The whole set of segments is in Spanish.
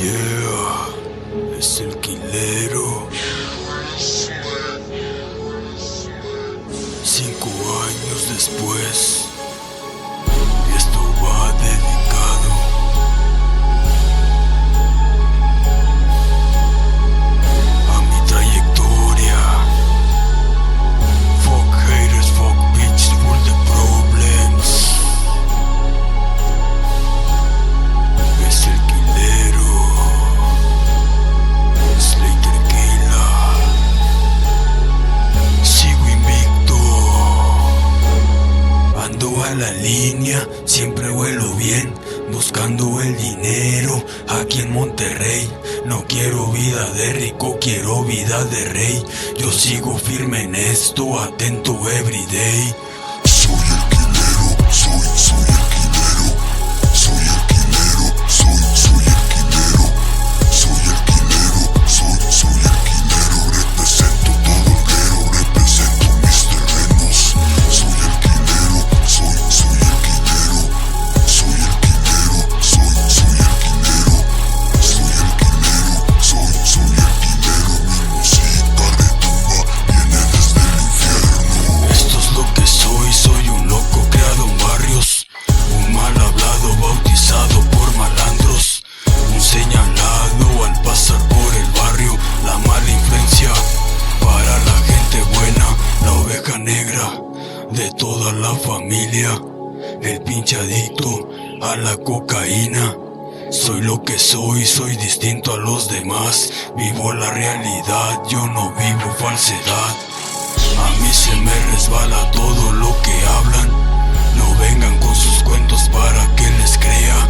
Yeah, es el Quilero. 5 años después, y esto va dedicado a mi trayectoria. Fuck haters, fuck bitches, for the problems. Es el Quilero. Slater Killa. Sigo invicto. Ando a la línea, siempre vuelo bien, buscando el dinero aquí en Monterrey. No quiero vida de rico, quiero vida de rey. Yo sigo firme en esto, atento everyday. Soy el Quilero, soy el Quilero. Soy el Quilero, soy el Quilero. Soy el Quilero, soy el Quilero. Represento todo el guero, represento mis terrenos. Soy el Quilero, soy el Quilero. Soy el Quilero, soy el Quilero. Soy el Quilero, soy el Quilero. Mi música retumba, viene desde el infierno. Esto es lo que soy un loco creado en barrios, un mal hablado bautizado por malandros, un señalado al pasar por el barrio, la mala influencia para la gente buena, la oveja negra de toda la familia, el pinche adicto a la cocaína. Soy lo que soy distinto a los demás, vivo la realidad, yo no vivo falsedad. A mí se me resbala todo lo que hablan. No vengan con sus cuentos para que les crea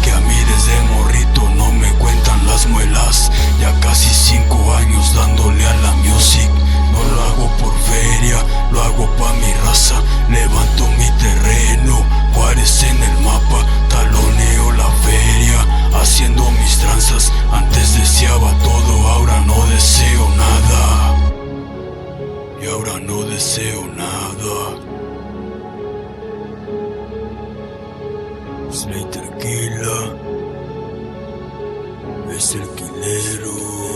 que a mí desde morrito no me cuentan las muelas. Ya casi 5 años dándole a la music. No lo hago por feria, lo hago pa' mi raza. Levanto mi terreno, Juárez en el mapa. Taloneo la feria, haciendo mis tranzas. Antes deseaba todo, ahora no deseo nada. Y ahora no deseo nada. Slater Killa es el Quilero.